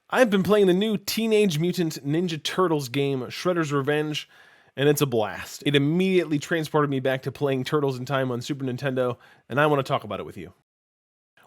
I've been playing the new Teenage Mutant Ninja Turtles game, Shredder's Revenge, and it's a blast. It immediately transported me back to playing Turtles in Time on Super Nintendo, and I want to talk about it with you.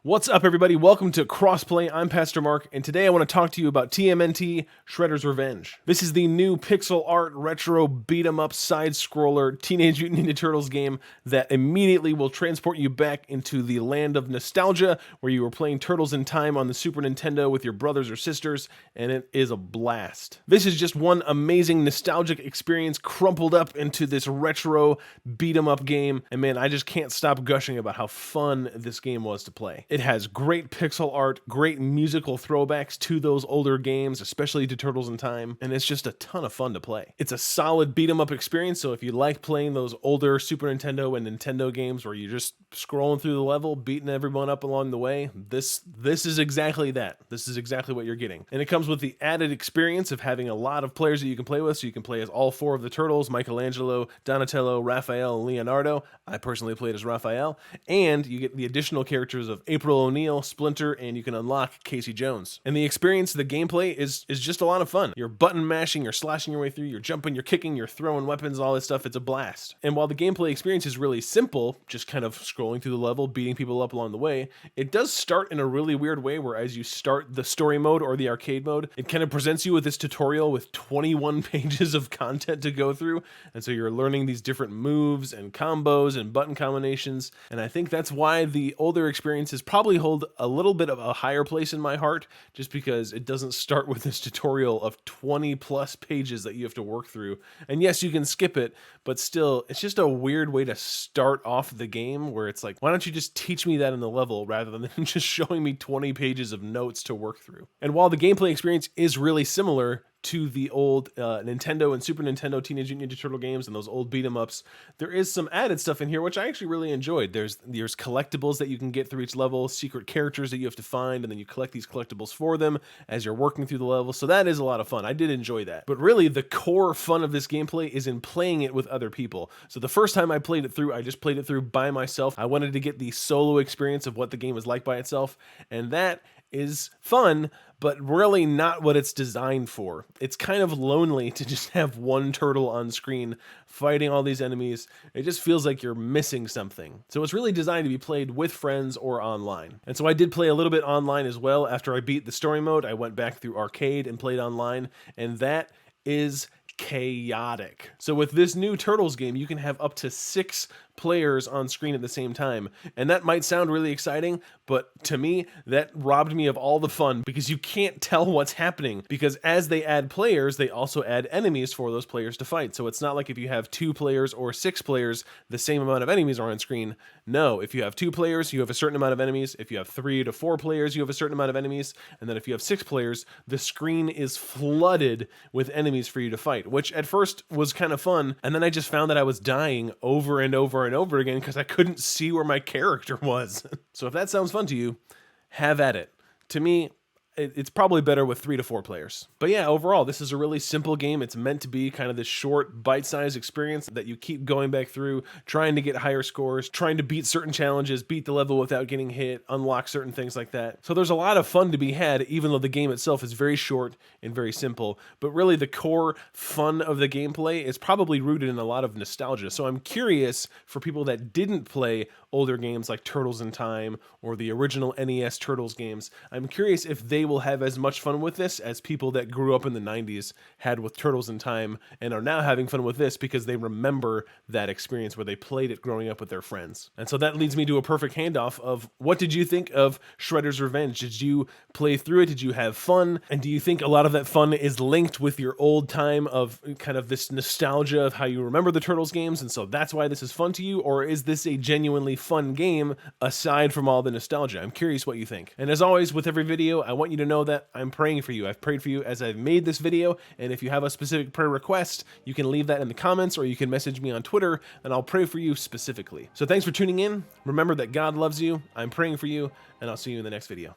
What's up, everybody? Welcome to Crossplay. I'm Pastor Mark, and today I want to talk to you about TMNT Shredder's Revenge. This is the new pixel art, retro, beat-em-up, side-scroller Teenage Mutant Ninja Turtles game that immediately will transport you back into the land of nostalgia, where you were playing Turtles in Time on the Super Nintendo with your brothers or sisters, and it is a blast. This is just one amazing nostalgic experience crumpled up into this retro beat-em-up game, and man, I just can't stop gushing about how fun this game was to play. It has great pixel art, great musical throwbacks to those older games, especially to Turtles in Time, and it's just a ton of fun to play. It's a solid beat-em-up experience, so if you like playing those older Super Nintendo and Nintendo games where you're just scrolling through the level, beating everyone up along the way, this is exactly that. This is exactly what you're getting. And it comes with the added experience of having a lot of players that you can play with, so you can play as all four of the Turtles: Michelangelo, Donatello, Raphael, and Leonardo. I personally played as Raphael, and you get the additional characters of April O'Neil, Splinter, and you can unlock Casey Jones. And the experience, the gameplay is just a lot of fun. You're button mashing, you're slashing your way through, you're jumping, you're kicking, you're throwing weapons, all this stuff. It's a blast. And while the gameplay experience is really simple, just kind of scrolling through the level, beating people up along the way, it does start in a really weird way where as you start the story mode or the arcade mode, it kind of presents you with this tutorial with 21 pages of content to go through. And so you're learning these different moves and combos and button combinations. And I think that's why the older experiences probably hold a little bit of a higher place in my heart, just because it doesn't start with this tutorial of 20 plus pages that you have to work through. And yes, you can skip it, but still, it's just a weird way to start off the game where it's like, why don't you just teach me that in the level rather than just showing me 20 pages of notes to work through. And while the gameplay experience is really similar to the old Nintendo and Super Nintendo Teenage Mutant Ninja Turtle games and those old beat 'em ups, there is some added stuff in here which I actually really enjoyed. There's collectibles that you can get through each level, secret characters that you have to find, and then you collect these collectibles for them as you're working through the level. So that is a lot of fun. I did enjoy that. But really, the core fun of this gameplay is in playing it with other people. So the first time I played it through, I just played it through by myself. I wanted to get the solo experience of what the game is like by itself, and that is fun, but really not what it's designed for. It's kind of lonely to just have one turtle on screen fighting all these enemies. It just feels like you're missing something. So it's really designed to be played with friends or online. And so I did play a little bit online as well. After I beat the story mode, I went back through arcade and played online, and that is chaotic. So with this new Turtles game, you can have up to 6 players on screen at the same time. And that might sound really exciting, but to me, that robbed me of all the fun because you can't tell what's happening, because as they add players, they also add enemies for those players to fight. So it's not like if you have 2 players or 6 players, the same amount of enemies are on screen. No, if you have 2 players, you have a certain amount of enemies. If you have 3 to 4 players, you have a certain amount of enemies. And then if you have 6 players, the screen is flooded with enemies for you to fight, which at first was kind of fun. And then I just found that I was dying over and over and over again because I couldn't see where my character was. So if that sounds fun to you, have at it. To me, it's probably better with 3 to 4 players. But yeah, overall, this is a really simple game. It's meant to be kind of this short, bite-sized experience that you keep going back through, trying to get higher scores, trying to beat certain challenges, beat the level without getting hit, unlock certain things like that. So there's a lot of fun to be had, even though the game itself is very short and very simple. But really, the core fun of the gameplay is probably rooted in a lot of nostalgia. So I'm curious for people that didn't play older games like Turtles in Time or the original NES Turtles games, I'm curious if they will have as much fun with this as people that grew up in the 90s had with Turtles in Time and are now having fun with this because they remember that experience where they played it growing up with their friends. And so that leads me to a perfect handoff of, what did you think of Shredder's Revenge? Did you play through it? Did you have fun? And do you think a lot of that fun is linked with your old time of kind of this nostalgia of how you remember the Turtles games, and so that's why this is fun to you? Or is this a genuinely fun game aside from all the nostalgia? I'm curious what you think. And as always, with every video, I want you to know that I'm praying for you. I've prayed for you as I've made this video, and if you have a specific prayer request, you can leave that in the comments or you can message me on Twitter and I'll pray for you specifically. So thanks for tuning in. Remember that God loves you, I'm praying for you, and I'll see you in the next video.